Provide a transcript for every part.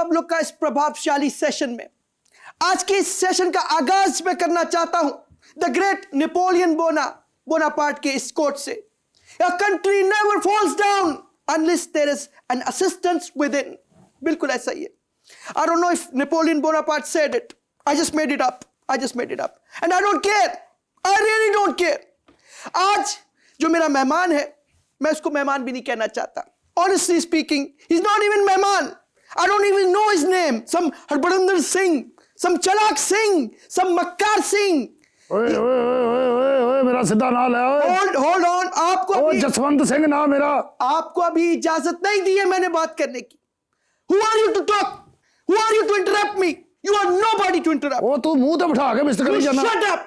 आप लोग का इस प्रभावशाली सेशन में। आज के इस सेशन का आगाज मैं करना चाहता हूं द ग्रेट नेपोलियन बोनापार्ट के इस कोट से, A country never falls down unless there is an assistance within। बिल्कुल ऐसा ही है। I don't know if Napoleon Bonaparte said it. I just made it up. And I don't care. I really don't care. आज जो मेरा मेहमान है, मैं उसको मेहमान भी नहीं कहना चाहता। Honestly speaking, he's not even मेहमान। I don't even know his name. Some Harbarinder Singh, some Chalak Singh, some Makkar Singh। ओए मेरा सीधा नाम है। Hold on, आपको अभी जसवंत सिंह नाम मेरा। आपको अभी इजाजत नहीं दी है मैंने बात करने की। Who are you to talk? Who are you to interrupt me? You are nobody to interrupt। ओ तू मुंह तो बिठा के मिस्टर करी जाना। Shut up।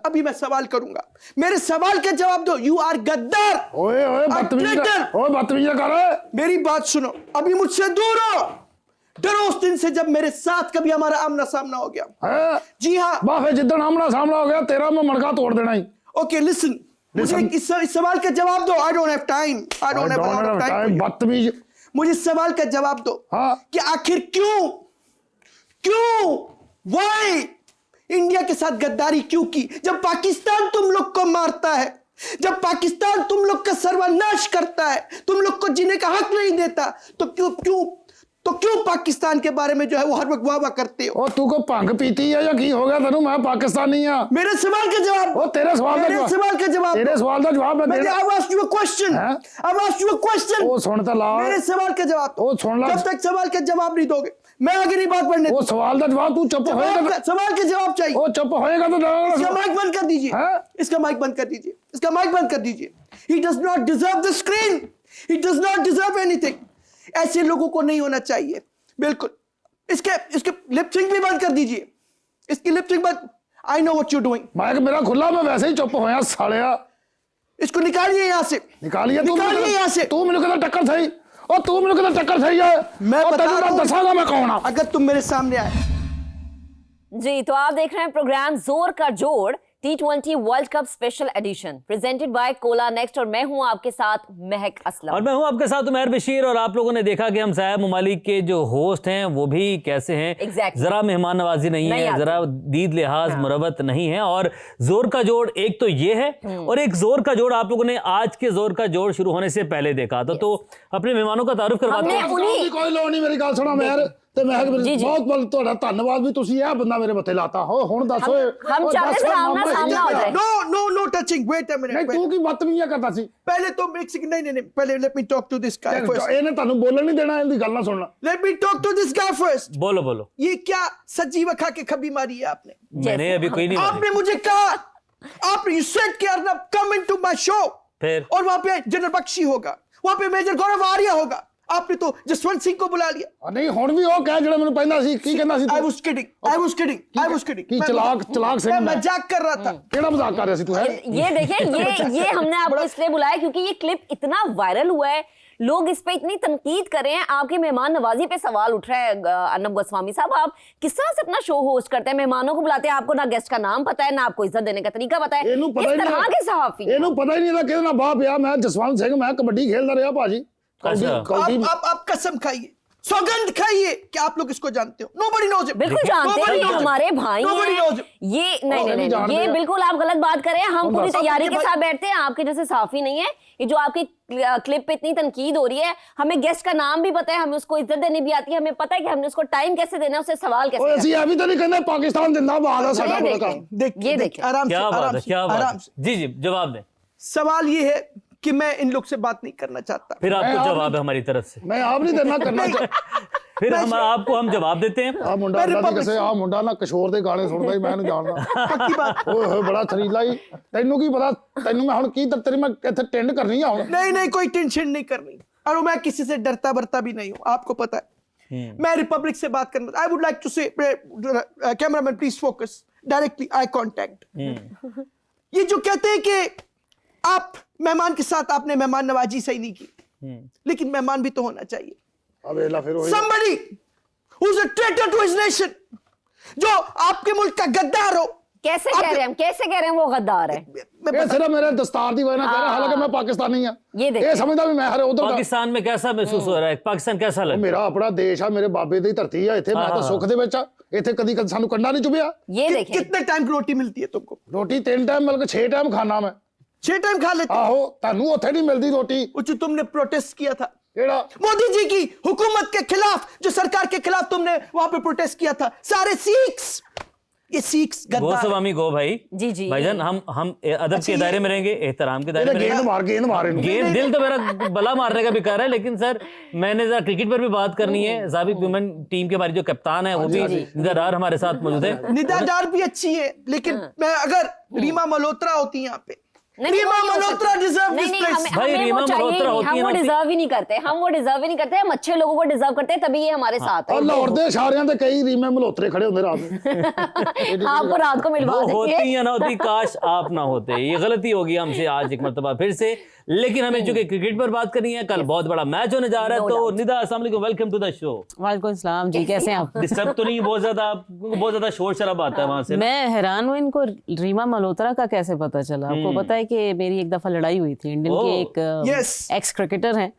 अभी मैं सवाल करूंगा, मेरे सवाल के जवाब दो। You are गद्दार। ओए बदतमीजी कर। मेरी बात सुनो, अभी मुझसे दूर हो। डरो उस दिन से जब मेरे साथ कभी हमारा आमना सामना हो गया। जी हाँ, बाफे जिद्दन आमना सामना हो गया तेरा मैं मणका तोड़ देना ही। ओके लिसन, मुझे इस सवाल का जवाब दो। I don't have time। बदतमीज। मुझे सवाल का जवाब दो कि आखिर क्यों वाई इंडिया के साथ गद्दारी क्यों की? जब पाकिस्तान तुम लोग को मारता है, जब पाकिस्तान तुम लोग का सर्वनाश करता है, तुम लोग को जीने का हक नहीं देता, तो क्यों पाकिस्तान के बारे में जो है वो हर वक्त वाह वाह करते हो? तू को भंग पीती है या की हो गया तेनू? मैं पाकिस्तानी हां। मेरे सवाल का जवाब। तेरे सवाल का जवाब मैं मैंने आवाज यू क्वेश्चन। ओ सुन तो ला। मेरे सवाल का जवाब। ओ सुन ला। जब तक सवाल का जवाब नहीं दोगे मैं आगे नहीं बात बढ़ने। वो सवाल का जवाब तू चुप होएगा। सवाल का जवाब चाहिए। ओ चुप होएगा तो इसका माइक बंद कर दीजिए। इसका माइक बंद कर दीजिए। He does not deserve the screen. He does not deserve anything। ऐसे लोगों को नहीं होना चाहिए। बिल्कुल। इसके लिप सिंक भी बंद कर दीजिए। इसकी लिप सिंक बंद। I know what you're doing। Mic मेरा खुला, मैं वैसे ही चुप होया सालिया। इसको निकालिए यहाँ से। निकालिए यहाँ से। तू मेरे को टक्कर सही। और तू मेरे को टक्कर सही है। मैं बताऊंगा मैं कौन हूं अगर तुम मेरे सामने आए। जी तो आप देख रहे हैं प्रोग्राम जोर का जोड़ T20 world cup special edition presented by Cola next और मैं हूं आपके साथ महक असलम और मैं हूं आपके साथ उमैर बशीर। और आप लोगों ने देखा कि हम साहिब ममालिक के जो होस्ट हैं वो भी कैसे हैं। जरा मेहमान नवाजी नहीं है, जरा दीद लिहाज मुरवत नहीं है। और जोर का जोड़ एक तो ये है और एक जोर का जोड़ आप लोगों ने आज के जोर का जोड़ शुरू होने से पहले देखा था। तो अपने मेहमानों का तारुफ करवाते हैं। कोई लोड़ नहीं, मेरी गल सुनो मेहर ते मैं बहुत ਤੁਹਾਡਾ ਧੰਨਵਾਦ ਵੀ ਤੁਸੀਂ ਇਹ ਬੰਦਾ ਮੇਰੇ ਮੱਥੇ ਲਾਤਾ ਹੋ। ਹੁਣ ਦੱਸੋ हम चाहते थे आमना सामना हो जाए। No touching। Wait a minute। नहीं तू की बदतमीजी करता सी। पहले तो नहीं पहले let me talk to this guy first। ਇਹਨੇ ਤੁਹਾਨੂੰ ਬੋਲਣ ਨਹੀਂ ਦੇਣਾ, ਇਹਦੀ ਗੱਲ ਨਾ ਸੁਣਨਾ। Let me talk to this guy first। बोलो। ये क्या सजीवा खा के खबी मारी है आपने? मैंने अभी कोई नहीं। आपने मुझे कहा आपने सेट किया ना कम इनटू माय शो, फिर और वहां पे जनरल बख्शी होगा, वहां पे मेजर गौरव आर्या होगा। आपने तो जसवंत सिंह को बुला लिया। नहीं हुण भी ਉਹ ਕਹਿ ਜਿਹੜਾ ਮੈਨੂੰ ਪਹਿਲਾਂ ਸੀ ਕੀ ਕਹਿੰਦਾ ਸੀ? I was kidding। ਕੀ ਚਲਾਕ ਸਿੰਘ मैं मजाक कर रहा था। ਕਿਹੜਾ ਮਜ਼ਾਕ ਕਰ ਰਿਹਾ ਸੀ तू? है ये देखिए ये हमने आपको इसलिए बुलाया क्योंकि ये क्लिप इतना वायरल हुआ है, लोग इस पे इतनी तनकीद कर रहे हैं। आपके मेहमान नवाजी पे सवाल उठ रहा है। अर्नब गोस्वामी साहब, आप किस तरह से अपना शो होस्ट करते हैं? मेहमानों को बुलाते हैं, आपको ना गेस्ट का नाम पता है, ना आपको इज्जत देने का तरीका पता है। इस तरह के सहाफी ਇਹਨੂੰ ਪਤਾ ਹੀ ਨਹੀਂ था ਕਿਹਦਾ ਬਾਪ ਆ। मैं जसवंत सिंह, मैं कबड्डी खेलता रहा भाजी। आप कसम खाइए, सौगंध खाइए कि आप लोग इसको जानते हो। Nobody knows it। बिल्कुल जानते हैं, ये हमारे भाई हैं। ये नहीं, ये बिल्कुल आप गलत बात कर रहे हैं। हम पूरी तैयारी के साथ बैठते हैं, आपके जैसे साफी नहीं है। ये जो आपकी क्लिप पे इतनी तनकीद हो रही है, हमें गेस्ट का नाम भी पता है, हमें उसको इज्जत देनी भी आती है, हमें पता है कि हमने उसको टाइम कैसे देना है, उससे सवाल कैसे करना है। अभी तो नहीं कहना पाकिस्तान जिंदाबाद है साडा पूरा काम। देखिए आराम से। जी जवाब दें। सवाल ये है कि मैं इन लोग से बात नहीं करना चाहता। फिर आपको जवाब है हमारी तरफ से। मैं आप नहीं देना करना फिर हम जवाब देते हैं। आ मुंडा कैसे आ मुंडा ना किशोर दे गाने सुनदा ही मैं नहीं जानदा। पक्की बात। ओए बड़ा थरीला ही। तैनू की पता? तैनू मैं हुन की तेरी मैं इथे टेंड करनी है हुन। नहीं कोई टेंशन नहीं करनी। और मैं किसी से डरता बरता भी नहीं हूं, आपको पता है। मैं रिपब्लिक से बात करना। आई वुड लाइक टू से cameraman please focus directly eye contact. ये जो कहते हैं कि आप मेहमान के साथ आपने मेहमान नवाजी सही नहीं की, लेकिन मेहमान भी तो होना चाहिए। Somebody who's a traitor to his nation, जो आपके मुल्क का गद्दार हो। कैसे कह रहे हैं वो गद्दार है? मैं ਇਹ ਸਿਰਫ ਮੇਰੇ ਦਸਤਾਰ ਦੀ ਵਜ੍ਹਾ ਨਾਲ ਕਹਿ ਰਿਹਾ, ਹਾਲਾਂਕਿ ਮੈਂ ਪਾਕਿਸਤਾਨੀ ਆ। ये देखिए। ਇਹ ਸਮਝਦਾ ਵੀ ਮੈਂ ਹਰੇ ਉਧਰ ਦਾ। पाकिस्तान में कैसा महसूस हो रहा है? पाकिस्तान कैसा लग ਮੇਰਾ ਆਪਣਾ ਦੇਸ਼ ਆ, ਮੇਰੇ ਬਾਬੇ ਦੀ ਧਰਤੀ ਆ, ਇੱਥੇ ਮੈਂ ਤਾਂ ਸੁੱਖ ਦੇ ਵਿੱਚ ਆ। ਇੱਥੇ ਕਦੀ ਸਾਨੂੰ ਕੰਡਾ ਨਹੀਂ ਚੁਭਿਆ। ये देखें कितने टाइम की रोटी मिलती है तुमको? ਰੋਟੀ 3 ਟਾਈਮ ਮਿਲ ਕੇ 6 ਟਾਈਮ ਖਾਣਾ ਮੈਂ। 6 टाइम खा लेते हो? ਆਹੋ, ਤੁਹਾਨੂੰ ਉੱਥੇ ਨਹੀਂ ਮਿਲਦੀ ਰੋਟੀ। वो जो तुमने प्रोटेस्ट किया था ਕਿਹੜਾ? मोदी जी की हुकूमत के खिलाफ, जो सरकार के खिलाफ तुमने वहां पे प्रोटेस्ट किया था, सारे सिख्स, ये सिख्स गो गद्दार। स्वामी गो भाई। जी, जी। भाईजान हम अदब के दायरे में रहेंगे, एहतराम के दायरे ਇਹਨੇ में रहेंगे। गेंद मार ਇਹਨੂੰ। गेंद दिल तो मेरा बला मारने का भी कर रहा है, लेकिन सर मैंने जरा क्रिकेट पर भी बात करनी है। जाबिक वुमेन टीम के हमारी जो कप्तान है वो भी निदार हमारे साथ मौजूद है। निदा डार भी अच्छी है, लेकिन मैं अगर रीमा मल्होत्रा होती यहाँ पे, नहीं, रीमा वो नहीं हो मल्होत्रा सकती। डिजर्व नहीं, दिस नहीं, प्लेस। हमें- भाई, हमें रीमा वो चाहिए मल्होत्रा ही नहीं, होती हम है वो ना, डिजर्व ही नहीं करते, हम वो डिजर्व ही नहीं करते, हम अच्छे लोगों को डिजर्व करते हैं, तभी ये हमारे साथ है। ਔਰ ਲਾਹੌਰ ਦੇ ਇਸ਼ਾਰਿਆਂ ਤੇ ਕਈ ਰੀਮੇ ਮਲਹੋਤਰੇ खड़े ਹੁੰਦੇ रात में। आपको रात को मिलवा वो होती देंगे। या ना होती, काश आप ना होते। ये गलती होगी हमसे आज एक मर्तबा फिर से। लेकिन हमें चूंकि क्रिकेट पर बात करनी है, कल बहुत बड़ा मैच होने जा रहा है। No तो doubt. निदा, अस्सलाम वालेकुम, वेलकम टू द शो। वालेकुम सलाम जी, कैसे हैं आप? डिस्टर्ब तो नहीं बहुत ज्यादा शोर शराबा आता है वहां से? मैं हैरान हूँ, इनको रीमा मल्होत्रा का कैसे पता चला? आपको पता है कि मेरी एक दफा लड़ाई हुई थी, इंडियन ओह, के एक Yes. एक्स क्रिकेटर हैं,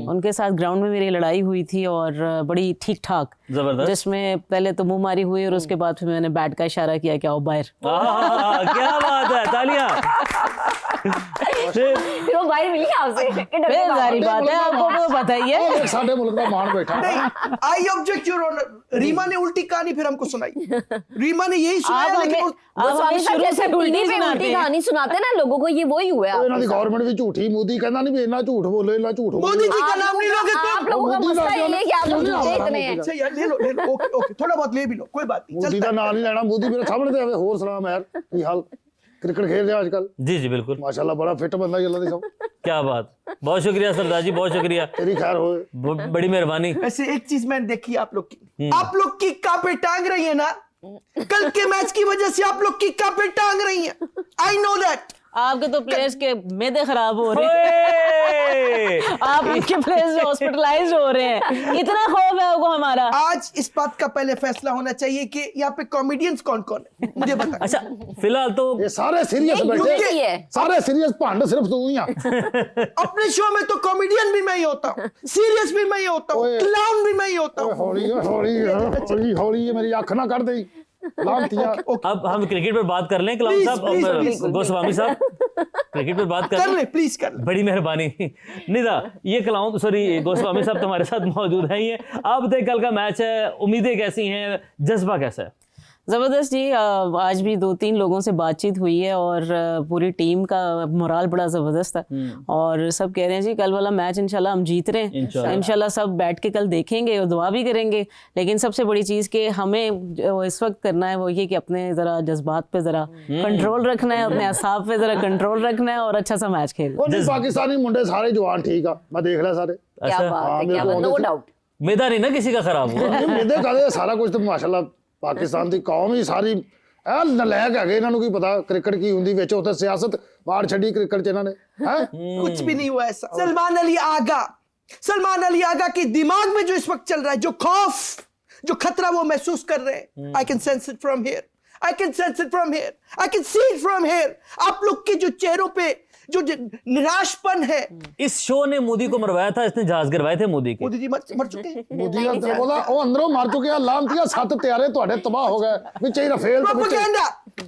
उनके साथ ग्राउंड में मेरी लड़ाई हुई थी और बड़ी ठीक ठाक, जबरदस्त। जिसमें पहले तो मुंह मारी हुई और उसके बाद फिर मैंने बैट का इशारा किया कि आओ बाहर। क्या बात है, तालियां। फिर वो बाहर मिली आपसे कि डर के फिर भाग जारी गए। बात है, आपको तो पता ही है। ਉਹ ਸਾਡੇ ਮੁਲਕ ਦਾ ਮਾਣ ਬੈਠਾ। नहीं, I object your honour. Reema ने उल्टी कहानी फिर हमको सुनाई। रीमा ने यही आप सुनाया, हमें लेकिन वो आप स्वामी हमें साहब शुरू जैसे से टीवी उल्टी पे सुनाते उल्टी हैं। कहानी सुनाते हैं ना लोगों को, ये वही हुआ है। ਇਹਨਾਂ ਦੀ ਗਵਰਨमेंट ਵੀ ਝੂਠੀ। ਮੋਦੀ ਕਹਿੰਦਾ ਨਹੀਂ ਵੀ ਇੰਨਾ ਝੂਠ ਬੋਲੇ, ਇੰਨਾ ਝੂਠ मोदी जी का आप नाम नहीं लोगे आप तुम। लोगों का मोदी मसला का ये है कि आप लोग नहीं झूठे आ रहा इतने हैं। अच्छा यार, ले लो, ओके ओके, थोड़ा बहुत ले भी लो, कोई बात नहीं, ਮੋਦੀ चलता ਦਾ है। ਨਾਂ ਨਹੀਂ ਲੈਣਾ। ਮੋਦੀ ਮੇਰੇ ਸਾਹਮਣੇ ਤੇ ਆਵੇ। ਹੋਰ ਸਲਾਮ यार, ਕੀ ਹਾਲ? क्रिकेट खेल रहे आजकल? जी जी बिल्कुल, माशाल्लाह बड़ा फिट बंदा जल्ला दी सब। क्या बात। बहुत शुक्रिया सरदार जी, बहुत शुक्रिया, तेरी खैर होए। बड़ी मेहरबानी। वैसे एक चीज मैंने देखी आप लोग की, आप लोग की कापे टांग रही है ना, कल के मैच की वजह से आप लोग की कापे टांग रही है। I know that. आपके तो प्लेयर्स के मैदे खराब हो रहे हैं। आप इनके प्लेयर्स हॉस्पिटलाइज हो रहे हैं, इतना खौफ है आपको हमारा। आज इस बात का पहले फैसला होना चाहिए कि यहाँ पे कॉमेडियंस कौन कौन है, मुझे बता। अच्छा फिलहाल तो ये सारे सीरियस नहीं, बैठे, रुकिए। सारे सीरियस भांड सिर्फ तू ही आ। अपने शो में तो कॉमेडियन भी मैं ही होता हूँ, सीरियस भी मैं ही होता हूँ, ओए। क्लाउन भी मैं ही होता हूँ। हौली हौली हौली हौली ये मेरी आंख ना कर दे लांतिया। अब हम क्रिकेट पर बात कर लें कलाम Please, साहब please, और please, गोस्वामी साहब, क्रिकेट पर बात कर कर लें। ले प्लीज, कर ले। बड़ी मेहरबानी। निदा, ये कलाम सॉरी गोस्वामी साहब तुम्हारे साथ मौजूद हैं। ये आप बताइए, कल का मैच है, उम्मीदें कैसी हैं, जज्बा कैसा है? ज़बरदस्त जी। आज भी 2-3 लोगों से बातचीत हुई है और पूरी टीम का मोराल बड़ा ज़बरदस्त है और सब कह रहे हैं जी कल वाला मैच इंशाल्लाह हम जीत रहे हैं। इंशाल्लाह सब बैठ के कल देखेंगे और दुआ भी करेंगे। लेकिन सबसे बड़ी चीज़ कि हमें जो इस वक्त करना है वो ये कि अपने ज़रा जज्बात पे ज़रा कंट्रोल रखना है, अपने असाब पे ज़रा कंट्रोल रखना है और अच्छा सा मैच खेलना है। ਉਹ ਨਹੀਂ ਪਾਕਿस्तानी मुंडे सारे जवान ठीक आ, मैं देख लिया सारे। क्या अच्छा, बात है, मेरे क्या को बात, नो होने से- डाउट। मैदा नहीं ना किसी का खराब हुआ। ਇਹ ਮੇਦੇ ਕਾਦੇ ਸਾਰਾ ਕੁਝ ਤੇ ਮਾਸ਼ਾਅੱਲਾ ਪਾਕਿस्तान ਦੀ ਕੌਮ ਹੀ ਸਾਰੀ ਇਹ ਨਲਾਇਕ ਹੈਗੇ। ਇਹਨਾਂ ਨੂੰ ਕੀ ਪਤਾ ਕ੍ਰਿਕਟ ਕੀ ਹੁੰਦੀ, ਵਿੱਚ ਉੱਥੇ ਸਿਆਸਤ ਬਾਹਰ ਛੱਡੀ ਕ੍ਰਿਕਟ ਚ ਇਹਨਾਂ ਨੇ ਹੈ। कुछ भी नहीं हुआ ऐसा। सलमान अली आगा, सलमान अली आगा के दिमाग में जो इस वक्त चल रहा है, जो खौफ, जो खतरा वो महसूस कर रहे हैं, I can sense it from here, I can sense it from here, I can see it from here. आप लोग के जो चेहरों पे जो निराशपन है। इस शो ने मोदी को मरवाया था, इसने जहाज गिरवाए थे मोदी के। मोदी जी मर चुके हैं। ਮੋਦੀ ਦਾ ਉਹਦਾ ਉਹ ਅੰਦਰੋਂ ਮਰ ਚੁੱਕੇ ਆ। ਲਾਂਤੀਆ 7 ਤਿਆਰੇ ਤੁਹਾਡੇ ਤਬਾਹ ਹੋ ਗਏ ਵਿੱਚ ਹੀ ਰਫੇਲ ਤੇ ਵਿੱਚ प्रोपेगेंडा,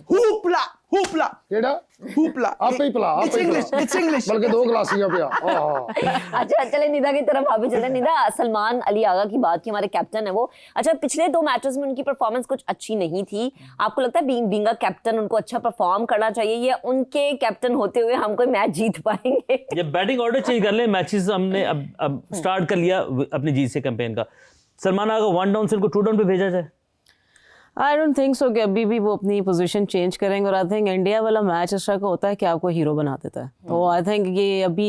हुपला, हुपला, ਕਿਹੜਾ हुपला। ਆਪੇ ਹੀ ਭਲਾ It's ਆਪੇ ਹੀ English, ਭਲਾ। it's English। ਬਲਕਿ 2 ਗਲਾਸੀਆਂ ਪਿਆ। ਆਹ अच्छा चले निदा की तरफ आप भी चले। निदा, सलमान अली आगा की बात की, हमारे कैप्टन है वो। अच्छा पिछले 2 मैचेस में उनकी परफॉर्मेंस कुछ अच्छी नहीं थी, आपको लगता है बीइंग अ कैप्टन उनको अच्छा परफॉर्म करना चाहिए या उनके कैप्टन होते हुए हम कोई मैच जीत पाएंगे? ये बैटिंग ऑर्डर चेंज कर लें, मैचेस हमने अब स्टार्ट कर लिया अपनी जीत से कैंपेन का। सलमान आगा 1 डाउन से इनको 2 डाउन पे भेजा जाए? आई डोंट थिंक सो कि अभी भी वो अपनी पोजीशन चेंज करेंगे और आई थिंक इंडिया वाला मैच इस तरह का होता है कि आपको हीरो बना देता है। तो आई थिंक ये अभी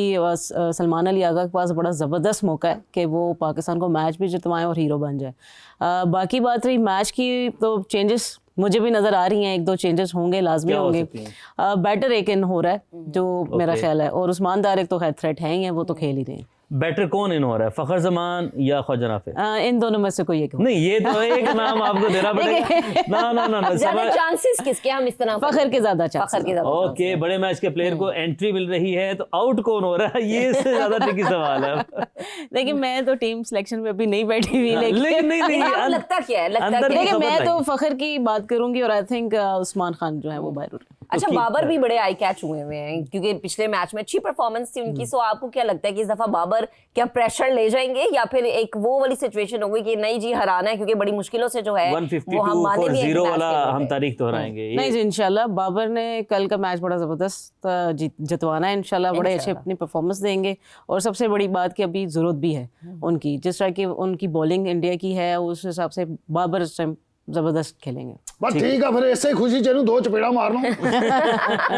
सलमान अली आगा के पास बड़ा ज़बरदस्त मौका है कि वो पाकिस्तान को मैच भी जितवाएं और हीरो बन जाए। बाकी बात रही मैच की, तो चेंजेस मुझे भी नज़र आ रही हैं, 1-2 चेंजेस होंगे, लाजमी क्या हो होंगे। सकती बैटर एक इन हो रहा है जो मेरा ख्याल है, और उस्मान दार एक तो खैर थ्रेट है ही है, वो तो खेल ही रहे हैं। बेटर कौन इन हो रहा है, फखर जमान या ख्वाजा नाफिस? इन दोनों में से कोई एक हो। नहीं, ये तो एक नाम आपको देना पड़ेगा। ना ना ना, ज्यादा चांसेस किसके, हम इस तरह फखर के ज्यादा फखर चांसेस। के ज्यादा ओके, बड़े मैच के प्लेयर को एंट्री मिल रही है तो आउट कौन हो रहा है, ये इससे ज्यादा ट्रिकी सवाल है। देखिए मैं तो टीम सिलेक्शन पे अभी नहीं बैठी हुई, लेकिन नहीं नहीं, आपको लगता क्या है, लगता अंदर क्या की है? देखिए खबर मैं तो नहीं। फखर की बात करूंगी और आई थिंक उस्मान खान जो है वो बाहर हो रहे हैं। अच्छा, बाबर भी बड़े आई कैच हुए हुए हैं क्योंकि पिछले मैच में अच्छी परफॉर्मेंस थी उनकी। सो आपको क्या लगता है कि इस दफा बाबर क्या प्रेशर ले जाएंगे या फिर एक वो वाली सिचुएशन होगी कि नहीं जी हराना है क्योंकि बड़ी मुश्किलों से जो है 152 वो हम माने for भी हैं कि 0 मैच वाला खेल हम रहे हैं। तारीख दोहराएंगे। ये- नहीं जी, इंशाल्लाह बाबर ने कल का मैच बड़ा जबरदस्त जितवाना है इंशाल्लाह, बड़े अच्छे अपनी परफॉर्मेंस देंगे। और सबसे बड़ी बात कि अभी जरूरत भी है उनकी, जिस तरह की उनकी बॉलिंग इंडिया की है उस हिसाब से बाबर इस टाइम जबरदस्त खेलेंगे। बस ठीक है, फिर ऐसे खुशी चेनू 2 चपेड़ा मारना।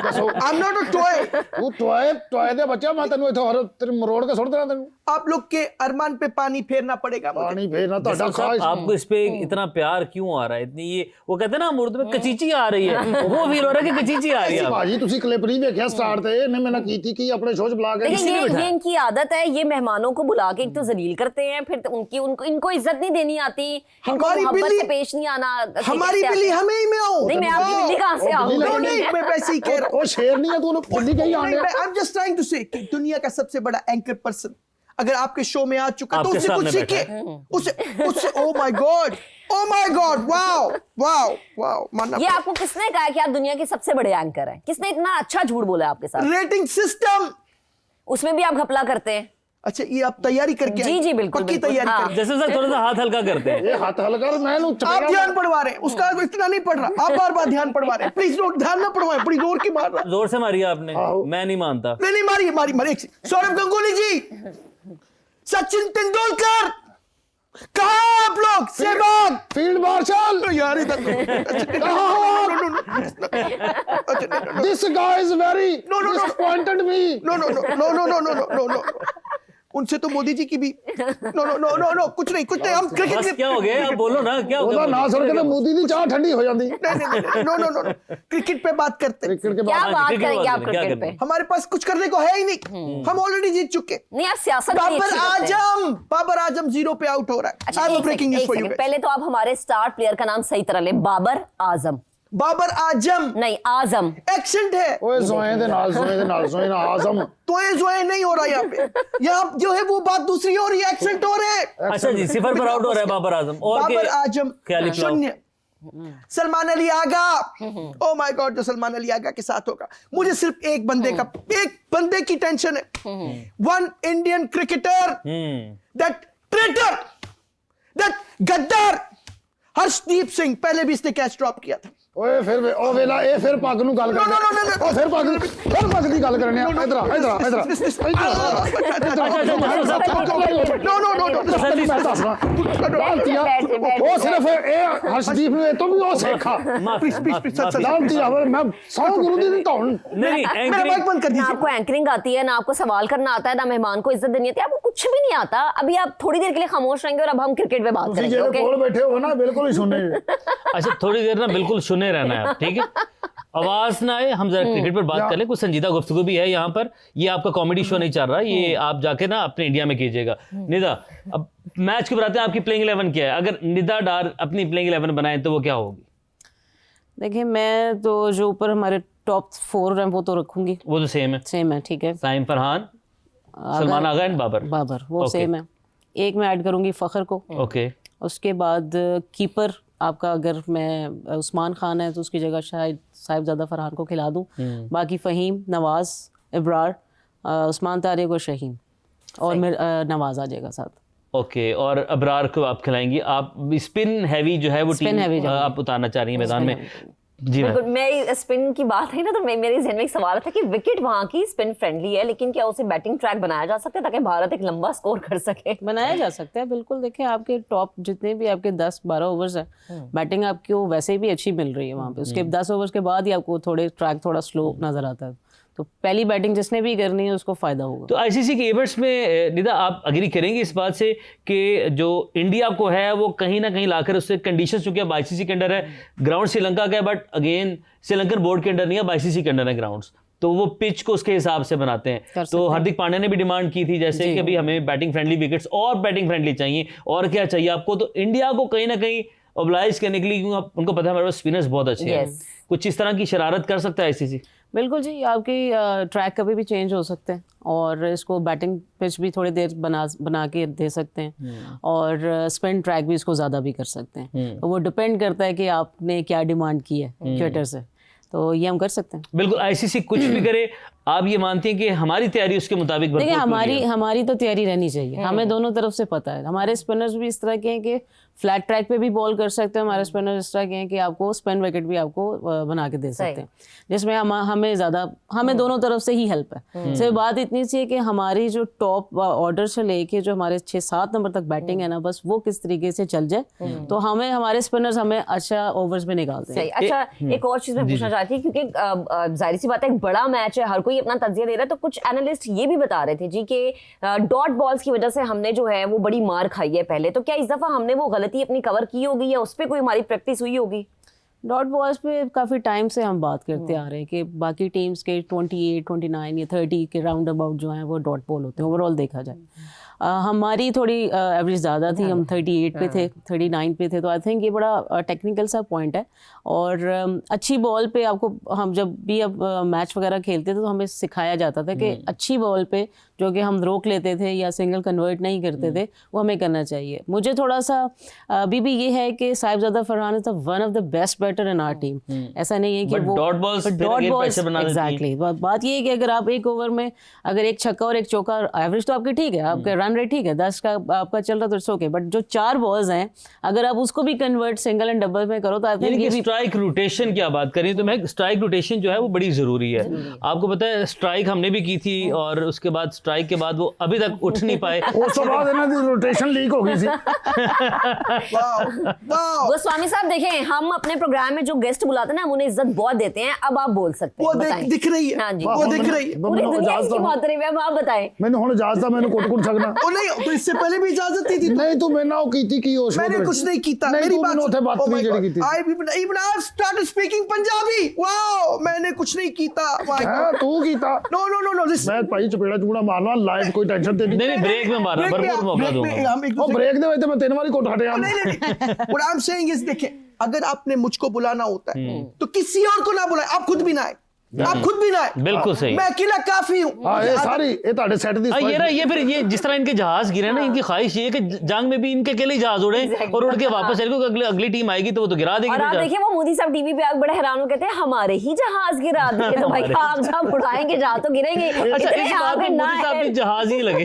दसो I'm not a toy. तू टॉय दे बच्चा, मैं तेनू इथों हर तेरे मरोड़ के सुट देना तेनू। आप लोग के अरमान पे पानी फेरना पड़ेगा मुझे। पानी फेरना तो जैसा खास। आपको इस पे इतना प्यार क्यों आ रहा है, इतनी ये वो कहते हैं ना उर्दू में कचीची आ रही है, वो फील हो रहा है कि कचीची आ रही है। भाजी तुसी क्लिप नहीं देखिया स्टार्ट ते ने मैंने की थी अपने शो च बुला के। देखिए ये इनकी आदत है, ये मेहमानों को बुला के एक तो जलील करते हैं, फिर उनकी उनको इनको इज्जत नहीं देनी आती, इनको हमारी मोहब्बत बिल्ली- से पेश नहीं आना। हमारी बिल्ली हमें ही में आओ। नहीं, मैं आपकी बिल्ली कहाँ से आऊँ? No, नहीं, मैं वैसे ही कह रहा हूँ। ओ शेर नहीं है तू, बिल्ली कहीं आ नहीं, गया। मैं I'm just trying to say कि दुनिया का सबसे बड़ा एंकर पर्सन अगर आपके शो में आ चुका तो आपके उससे कुछ सामने सीखे, उससे oh my god, wow, मानना ये आपको किसने कहा कि आप दुनिया के सबसे बड़े एंकर हैं? किसने इतना अच्छा झूठ बोला आपके साथ? Rating system. उसमें भी आप घपला करते हैं। अच्छा, ये आप तैयारी करके जी, आए? जी, बिल्कुल, पक्की बिल्कुल, तैयारी हाँ। करके। जैसे सर थोड़ा सा हाथ हल्का करते हैं। ये हाथ हल्का मैं नु आप चपेड़ा ध्यान पढ़वा रहे हैं, उसका इतना नहीं पढ़ रहा, आप बार बार ध्यान पढ़वा रहे हैं। प्लीज ध्यान ना पढ़वाएं, बड़ी जोर की मार रहा। जोर से मारिए आपने, आओ। मैं नहीं मानता। नहीं, मारी एक सेकंड। सौरभ गंगुली जी, सचिन तेंदुलकर, कहाँ आप लोग? Sehwag, field marshal. यार इधर this guy is very No. Disappointed me. No, उनसे तो मोदी जी की भी नो, कुछ नहीं, हम क्रिकेट बस में क्या हो गया, आप बोलो ना, क्या हो ਉਹਦਾ गया? ਨਾਂ ਸੁਣ ਕੇ ਤਾਂ ਮੋਦੀ ਦੀ ਚਾਹ ਠੰਡੀ ਹੋ ਜਾਂਦੀ। नहीं, नो, क्रिकेट पे बात करते हैं। क्रिकेट के क्या बाद हाँ, बात क्रिकेट करेंगे बात आप करें, क्या क्रिकेट पे? करें? हमारे पास कुछ करने को है ही नहीं, हम ऑलरेडी जीत चुके। नहीं, आप सियासत के लिए अच्छी करते हैं। बाबर आजम 0 पे आउट हो रहा है। अच्छा, आई एम एक breaking news second, for you. पहले तो आप हमारे स्टार प्लेयर का नाम सही तरह ले। बाबर आजम बाबर आजम नहीं, आजम। एक्सेंट है, ਓਏ ਜ਼ੋਏ ਦੇ ਨਾਲ ਆਜ਼ਮ। तो ये जो है नहीं हो रहा यहाँ पे। यहाँ जो है वो बात दूसरी हो रही है, एक्सेंट हो रहे हैं। अच्छा जी, 0 पर आउट हो रहा है बाबर आजम। और बाबर के आजम ख्याली प्लाव। 0। Salman Ali Agha, oh my god, जो सलमान अली आगा के साथ होगा। मुझे सिर्फ एक बंदे की टेंशन है। One Indian cricketer, that traitor, that गद्दार हर्षदीप सिंह, पहले भी इसने कैच ड्रॉप किया था। ਓਏ ਫਿਰ ਉਹ ਵੇਲਾ ਇਹ ਫਿਰ ਪੱਗ ਨੂੰ ਗੱਲ ਕਰਨੀ। No. ਉਹ ਫਿਰ ਪੱਗ ਦੀ ਗੱਲ ਕਰਨੀ ਆ। ਇਧਰ ਆ। ਉਹ ਸਿਰਫ ਇਹ ਹਰਸ਼ਦੀਪ ਨੂੰ ਇਹ ਤੋਂ ਵੀ ਉਹ ਸਿੱਖਾ। ਲਾਂਤੀ ਆਵਰ मैं 100 गुरु दी देता हूं। नहीं, मेरा एंकरिंग माइक बंद कर ना दीजिए। आपको एंकरिंग आती है, ना आपको सवाल करना आता है, ना मेहमान को इज्जत देनी आती है, आपको कुछ भी नहीं आता। अभी आप थोड़ी देर के लिए खामोश रहेंगे और अब हम क्रिकेट पे बात ਤੁਸੀਂ करेंगे। ਜਿਹੜੇ ओके? ਕੋਲ बैठे हो ना बिल्कुल ही सुने। अच्छा, थोड़ी देर ना बिल्कुल सुने रहना है आप, ठीक है? आवाज ना आए, हम जरा क्रिकेट पर बात कर लें। कुछ संजीदा गुफ्तगू भी है यहाँ पर। ये आपका कॉमेडी शो नहीं चल रहा, ये आप जाके ना अपने इंडिया में कीजिएगा। निदा, अब मैच के बताते हैं आपकी प्लेइंग 11 क्या है? अगर निदा डार अपनी प्लेइंग 11 बनाए तो वो क्या होगी? देखिए मैं तो जो ऊपर हमारे टॉप 4 हैं वो तो रखूंगी, वो तो सेम है, सेम है, ठीक है। साइम फरहान, सलमान आगा एंड बाबर। बाबर वो Okay. सेम है। एक मैं ऐड करूंगी फखर को। ओके, उसके बाद कीपर आपका अगर मैं उस्मान खान है तो उसकी जगह शायद साहिबजादा फरहान को खिला दूं। बाकी फ़हीम, नवाज, इब्रार, उस्मान तारिक और शहीन और नवाज आ जाएगा साथ। ओके। और अबरार को आप खिलाएंगी। आप स्पिन हैवी जो है वो Spin टीम heavy जो है। आप उतारना चाह रही हैं मैदान में। जी मैम। बिल्कुल। मैं स्पिन की बात है ना, तो मेरे जहन में एक सवाल था कि विकेट वहां की स्पिन फ्रेंडली है, लेकिन क्या उसे बैटिंग ट्रैक बनाया जा सकता है ताकि भारत एक लंबा स्कोर कर सके? बनाया जा सकता है, बिल्कुल। देखिए आपके टॉप जितने भी आपके 10-12 ओवर्स हैं, बैटिंग आपको वैसे भी अच्छी मिल रही है वहाँ पे। उसके 10 ओवर्स के बाद ही आपको ट्रैक थोड़ा स्लो नजर आता है, तो पहली बैटिंग जिसने भी करनी है उसको फायदा होगा। तो आईसीसी के इवेंट्स में निदा आप अग्री करेंगे इस बात से कि जो इंडिया को है वो कहीं ना कहीं लाकर उससे कंडीशंस, चूंकि अब आईसीसी के अंडर है, ग्राउंड श्रीलंका का है, बट अगेन श्रीलंकन बोर्ड के अंडर नहीं है, आईसीसी के अंडर है ग्राउंड्स, तो वो पिच को उसके हिसाब से बनाते हैं। तो हार्दिक पांड्या ने भी डिमांड की थी जैसे कि अभी हमें बैटिंग फ्रेंडली विकेट्स और बैटिंग फ्रेंडली चाहिए, और क्या चाहिए आपको, तो इंडिया को कहीं ना कहीं ओब्लाइज करने के लिए, क्योंकि उनको पता है हमारे पास स्पिनर्स बहुत अच्छे हैं, कुछ इस तरह की शरारत कर सकता है आईसीसी। बिल्कुल जी, आपकी ट्रैक कभी भी चेंज हो सकते हैं और इसको बैटिंग पिच भी थोड़ी देर बना के दे सकते हैं और स्पिन ट्रैक भी इसको ज़्यादा भी कर सकते हैं। तो वो डिपेंड करता है कि आपने क्या डिमांड की है क्रिकेटर से, तो ये हम कर सकते हैं। बिल्कुल, आईसीसी कुछ भी करे, आप ये मानते हैं कि हमारी तैयारी उसके मुताबिक? देखिए हमारी तो तैयारी रहनी चाहिए, हमें दोनों तरफ से पता है। हमारे स्पिनर्स भी इस तरह के हैं कि फ्लैट ट्रैक पे भी बॉल कर सकते हैं, हमारे स्पिनर्स इस तरह के हैं कि आपको स्पिन विकेट भी आपको बना के दे सकते हैं, जिसमें हमें दोनों तरफ से ही हेल्प है। सिर्फ बात इतनी सी है कि हमारी जो टॉप ऑर्डर से लेके जो हमारे 6-7 नंबर तक बैटिंग है ना, बस वो किस तरीके से चल जाए तो हमारे स्पिनर्स हमें अच्छा ओवर्स में निकालते हैं। अच्छा, एक और चीज मैं पूछना चाहती हूँ, क्योंकि जाहिर सी बात है एक बड़ा मैच है, हर कोई अपना तज्जिया दे रहा है, तो कुछ एनालिस्ट ये भी बता रहे थे जी कि डॉट बॉल्स की वजह से हमने जो है वो बड़ी मार खाई है पहले, तो क्या इस दफा हमने वो गलती अपनी कवर की होगी या उस पर कोई हमारी प्रैक्टिस हुई होगी? डॉट बॉल्स पे काफ़ी टाइम से हम बात करते आ रहे हैं कि बाकी टीम्स के 28, 29 या 30 के राउंड अबाउट जो हैं वो डॉट बॉल होते हैं ओवरऑल देखा जाए। हमारी थोड़ी एवरेज ज़्यादा थी, हम 38 पे थे, 39 पे थे, तो आई थिंक ये बड़ा टेक्निकल सा पॉइंट है। और अच्छी बॉल पे आपको, हम जब भी अब मैच वगैरह खेलते थे तो हमें सिखाया जाता था कि अच्छी बॉल पे जो कि हम रोक लेते थे या सिंगल कन्वर्ट नहीं करते थे, वो हमें करना चाहिए। मुझे थोड़ा सा अभी भी ये है कि Sahibzada Farhan is one of the best batter in our team. ऐसा नहीं है कि वो डॉट बॉल्स एग्जैक्टली, बात ये है कि अगर आप एक ओवर में अगर एक छक्का और एक चौका, एवरेज तो आपकी ठीक है, आपका रन रेट ठीक है, 10 का आपका चल रहा तो इट्स ओके, बट जो 4 बॉल्स हैं अगर आप उसको भी कन्वर्ट सिंगल एंड डबल में करो तो आई थिंक स्ट्राइक रोटेशन की बात करें तो मैं स्ट्राइक रोटेशन जो है वो बड़ी जरूरी है। आपको पता है स्ट्राइक हमने भी की थी और उसके बाद स्ट्राइक के बाद वो अभी तक उठ नहीं पाए, उस तो बाद इन्हां दी रोटेशन लीक हो गई थी। गोस्वामी साहब देखें, हम अपने प्रोग्राम में जो गेस्ट बुलाते हैं ना, हम उन्हें इज्जत बहुत देते हैं। अब आप बोल सकते हैं, वो दिख रही है। हाँ जी, वो दिख रही है, पूरी दुनिया इसकी मोहतरम है। अब आप बताएं। मैंने हुण इजाजत मैंने कुट सकना ओ नहीं, तो इससे पहले भी इजाजत थी नहीं, तू मैंने वो कीती की उस मैंने कुछ नहीं कीता, मेरी बात उथे बात नहीं जेडी कीती। आई even I have started speaking Punjabi. Wow, मैंने कुछ नहीं कीता। हां, तू कीता। नो मैं भाई चपेड़ा चूड़ा मारना लाइव, कोई टेंशन तेरी नहीं, ब्रेक में मारा, भरपूर मौका दूंगा। ओ ब्रेक दे तो मैं 3 बारी कोट हटे। नहीं what I'm saying is, देखें, अगर आपने मुझको बुलाना होता है तो किसी और को ना बुलाए, आप खुद भी ना आए, आप खुद भी ना आए। बिल्कुल सही, मैं अकेला काफी हूं। हां, ये सारी ये ਤੁਹਾਡੇ सेट दी ये फिर ये जिस तरह इनके जहाज गिरे ना, इनकी ख्वाहिश ये है कि जंग में भी इनके अकेले जहाज उड़े और उड़ के वापस चले, क्योंकि अगली टीम आएगी तो वो तो गिरा देगी। और आप देखिए वो मोदी साहब टीवी पे बड़े हैरान हो कहते हैं हमारे ही जहाज गिरा दिए, तो भाई आप जहां उड़ाएंगे जहां तो गिरेंगे। अच्छा, इस बात में मोदी साहब भी जहाज ही लगे।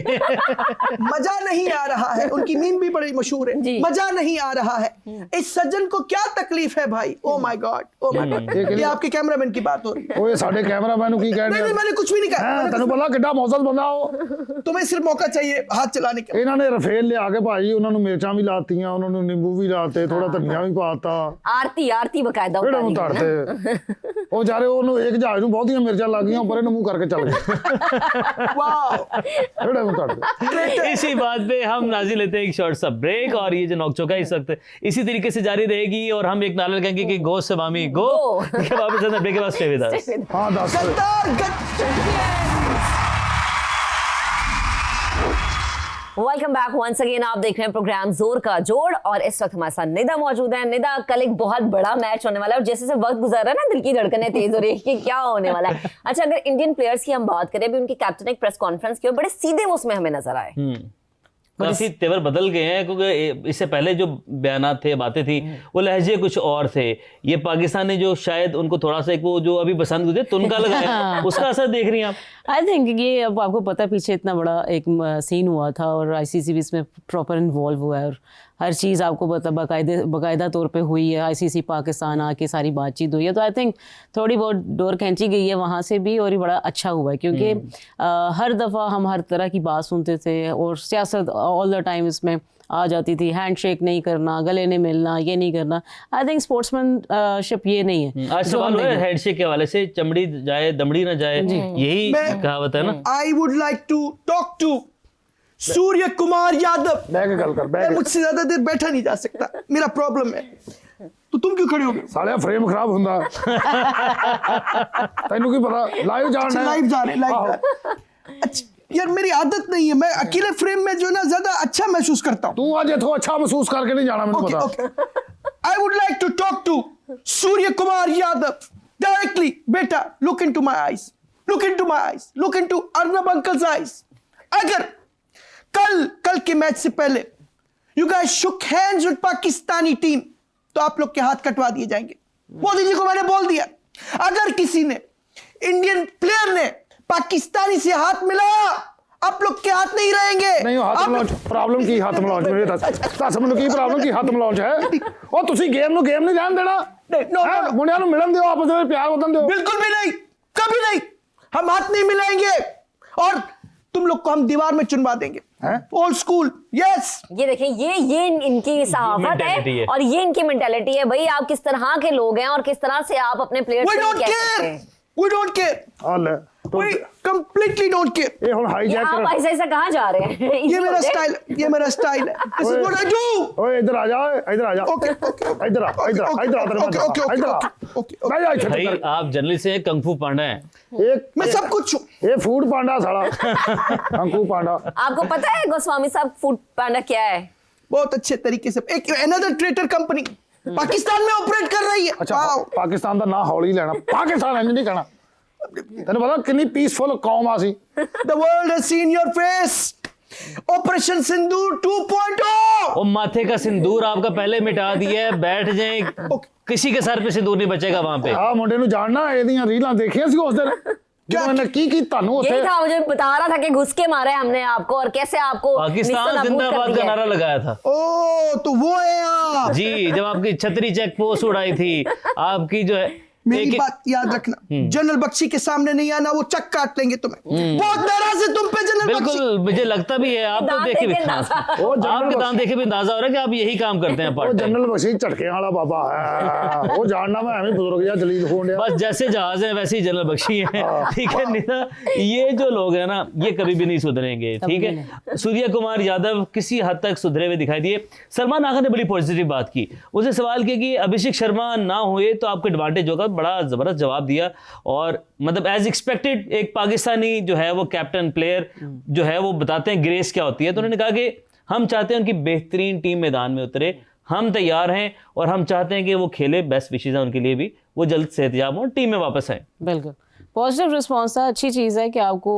मजा नहीं आ रहा है, उनकी मीम भी बड़ी मशहूर है, मजा नहीं आ रहा है। इस सज्जन को क्या तकलीफ है भाई? ओ my God, O my God. ये आपके कैमरामैन की बात हो रही है। ओए साडे कैमरामैन की कह नहीं, मैंने कुछ भी नहीं कहा। तेन पता किड्डा मौसम बंदा हो, तुम्हें सिर्फ मौका चाहिए हाथ चलाने का। इन्होंने रफेल लिया के भाई उन्होंने मिर्चा भी लातियां, उन्होंने नींबू भी लाते, थोड़ा धनिया भी पाता, आरती बकायदा उतारते। ਉਹ ਜਾਰੇ ਉਹਨੂੰ ਇੱਕ ਜਹਾਜ਼ ਨੂੰ ਬਹੁਤੀਆਂ ਮਿਰਚਾਂ ਲੱਗ ਗਈਆਂ, ਪਰ ਇਹਨੂੰ ਮੂੰਹ करके चल गए। वाह। इसी बात पे हम नाज़िर लेते हैं एक शॉर्ट सा ब्रेक, और ये जो नोकझोंका इस वक्त इसी तरीके से जारी रहेगी और हम एक नारा लगाएंगे कि गो से मामी गो। वापस ब्रेक के बाद स्टे विद अस। हाँ, 10 वेलकम बैक वंस अगेन। आप देख रहे हैं प्रोग्राम जोर का जोड़ और इस वक्त हमारे साथ निदा मौजूद है। निदा, कल एक बहुत बड़ा मैच होने वाला है और जैसे जैसे वक्त गुजर रहा है ना, दिल की धड़कनें तेज हो रही है कि क्या होने वाला है। अच्छा, अगर इंडियन प्लेयर्स की हम बात करें, अभी उनके कैप्टन ने एक प्रेस कॉन्फ्रेंस की और बड़े सीधे वो उसमें हमें नजर आए। काफी तेवर बदल गए हैं, क्योंकि इससे पहले जो बयानात थे, बातें थी, वो लहजे कुछ और थे। ये पाकिस्तान ने जो शायद उनको थोड़ा सा एक वो जो अभी बसंत गुजरे तुनका लगाया, उसका असर देख रही हैं आप? आई थिंक ये अब आपको पता है पीछे इतना बड़ा एक सीन हुआ था और आईसीसी भी इसमें प्रॉपर इन्वॉल्व हुआ है और हर चीज़ आपको बाकायदा तौर पे हुई है। आईसीसी पाकिस्तान आके सारी बातचीत हुई है, तो आई थिंक थोड़ी बहुत डोर खींची गई है वहाँ से भी और ये बड़ा अच्छा हुआ है, क्योंकि हर दफ़ा हम हर तरह की बात सुनते थे और सियासत ऑल द टाइम इसमें आ जाती थी। हैंडशेक नहीं करना, गले नहीं मिलना, ये नहीं करना। आई थिंक स्पोर्ट्समैनशिप ये नहीं है। आज सवाल है हैंडशेक के हवाले से, चमड़ी जाए दमड़ी ना जाए, यही कहावत है ना। I would like to talk to Surya Kumar Yadav. मुझसे ज्यादा देर बैठा नहीं जा सकता, मेरा प्रॉब्लम है। तो तुम क्यों खड़े हो गए? ਸਾਲਿਆ ਫਰੇਮ ਖਰਾਬ ਹੁੰਦਾ ਤੈਨੂੰ ਕੀ ਪਤਾ ਲਾਈਵ ਜਾਣਾ लाइव जा रहे, लाइव जा रहे। अच्छा यार मेरी आदत नहीं है, मैं अकेले फ्रेम में जो ना ज्यादा अच्छा महसूस करता हूँ। ਤੂੰ ਅੱਜ ਇੱਥੋਂ ਅੱਛਾ ਮਹਿਸੂਸ ਕਰਕੇ ਨਹੀਂ ਜਾਣਾ ਮੈਨੂੰ Okay, ਪਤਾ okay. I would like to talk to Surya Kumar Yadav directly. Beta, look into my eyes. Look into my eyes. Look into Arnab uncle's eyes. अगर कल के मैच से पहले you guys shook hands with Pakistani team तो आप लोग के हाथ कटवा दिए जाएंगे। मोदी जी को मैंने बोल दिया, अगर किसी ने इंडियन प्लेयर ने पाकिस्तानी से हाथ मिलाया आप लोग के हाथ नहीं रहेंगे। ਨਹੀਂ ਹੱਥ आप- ਮਿਲਾਉਣ ਚ ਪ੍ਰੋਬਲਮ ਕੀ ਹੱਥ ਮਿਲਾਉਣ ਚ ਮੇਰੇ ਦੱਸ ਮੈਨੂੰ ਕੀ ਪ੍ਰੋਬਲਮ ਕੀ ਹੱਥ ਮਿਲਾਉਣ ਚ ਹੈ ਉਹ ਤੁਸੀਂ ਗੇਮ ਨੂੰ ਗੇਮ ਨਹੀਂ ਰਹਿਣ ਦੇਣਾ नहीं, no, no, no. ਮੁੰਡਿਆਂ ਨੂੰ ਮਿਲਣ ਦਿਓ ਆਪਸ ਵਿੱਚ ਪਿਆਰ ਵਤਨ ਦਿਓ बिल्कुल भी नहीं, कभी नहीं, हम हाथ नहीं मिलाएंगे और तुम लोग को हम दीवार में चुनवा देंगे। हैं? Old school, yes. ये देखें, ये इनकी सहाफत mentality है है। और ये इनकी मेंटेलिटी है। भाई आप किस तरह के लोग हैं और किस तरह से आप अपने प्लेयर्स We को don't कह care. सकते हैं। We don't care. ਆ ਲੈ ਤੂੰ- We completely don't care. ਇਹ ਹੁਣ ये ਹਾਈਜੈਕ आप ਕਰ ऐसा ऐसा कहाँ जा रहे हैं? ये इसी मेरा वजह- स्टाइल, ये मेरा स्टाइल है। This is what I do. ਓਏ ਇੱਧਰ ਆ ਜਾ ਇੱਧਰ ਆ ਜਾ Okay, okay, okay. ਇੱਧਰ ਆ ਇੱਧਰ ਆ ਇੱਧਰ ਆ ਤੇਰੇ Okay, okay, okay, ਇੱਧਰ ਆ okay, okay. ਬਹਿ ਜਾ ਇੱਥੇ भाई ਤੱਕ आप जर्नलिस्ट हैं, कंफू पांडा है। ਇਹ मैं सब कुछ हूँ। ਇਹ ਫੂਡ ਪਾਂਡਾ ਸਾਲਾ ਅੰਕੂ ਪਾਂਡਾ आपको पता है गोस्वामी साहब फूड पांडा क्या है? बहुत अच्छे तरीके से एक अनदर ट्रेटर कंपनी पाकिस्तान में ऑपरेट कर रही है। ਅੱਛਾ Wow. ਪਾਕਿਸਤਾਨ ਦਾ ਨਾਂ ਹੌਲੀ ਲੈਣਾ ਪਾਕਿਸਤਾਨ ਇੰਜ ਨਹੀਂ ਕਹਿਣਾ ਤੈਨੂੰ ਪਤਾ ਕਿੰਨੀ ਪੀਸਫੁਲ ਕੌਮ ਆ ਸੀ The world has seen your face. Operation Sindoor 2.0. और माथे का सिंदूर आपका पहले मिटा दिया है, बैठ जाएं, किसी के सर पे सिंदूर नहीं बचेगा वहां पे। ਆ ਮੁੰਡੇ ਨੂੰ ਜਾਣਨਾ ਇਹਦੀਆਂ ਰੀਲਾਂ ਦੇਖੀਆਂ ਸੀ ਉਸ ਦਿਨ ਜਦੋਂ ਇਹਨੇ ਕੀ ਤੁਹਾਨੂੰ ਉੱਥੇ यही था, मुझे बता रहा था कि घुस के मारे हमने आपको और कैसे आपको पाकिस्तान निस्तानाबूद कर जिंदाबाद का दिया है। नारा लगाया था। ओ तो वो है आप। जी, जब आपकी छतरी चेक पोस्ट उड़ाई थी, आपकी जो है मेरी एक- बात याद रखना, जनरल बख्शी के सामने नहीं आना, वो चक काट लेंगे तुम्हें। बहुत नाराज है तुम पे जनरल बख्शी। बिल्कुल, मुझे लगता भी है, आप तो दांत देखे भी देखे हाँ, अंदाजा। वो जनरल आपके दांत बख्शी- देखे भी अंदाजा हो रहा है कि आप यही काम करते हैं ਉਹ पार्ट टाइम। ਜਨਰਲ ਬਖਸ਼ੀ ਝਟਕੇ ਵਾਲਾ ਬਾਬਾ ਹੈ ਉਹ ਜਾਣਨਾ ਮੈਂ ਐਵੇਂ ਬਜ਼ੁਰਗ ਜਿਹਾ ਜਲੀਲ ਹੋਣ ਡਿਆ बस जैसे जहाज है वैसे ही जनरल बख्शी है, ठीक है निदा। ये जो लोग हैं ना, ये कभी भी नहीं सुधरेंगे, ठीक है। सूर्य कुमार यादव किसी हद तक सुधरे हुए दिखाई दिए। सलमान आगा ने बड़ी पॉजिटिव बात की, उसने सवाल किया कि अभिषेक शर्मा ना हुए तो आपको एडवांटेज होगा। बड़ा जबरदस्त जवाब दिया और मतलब एज एक्सपेक्टेड एक पाकिस्तानी जो है वो कैप्टन प्लेयर जो है वो बताते हैं ग्रेस क्या होती है। तो उन्होंने कहा कि हम चाहते हैं उनकी बेहतरीन टीम मैदान में उतरे, हम तैयार हैं और हम चाहते हैं कि वो खेले। बेस्ट विशेष है उनके लिए भी, वो जल्द सेहतयाब हो, टीम में वापस आए। बिल्कुल पॉजिटिव रिस्पॉन्स था। अच्छी चीज़ है कि आपको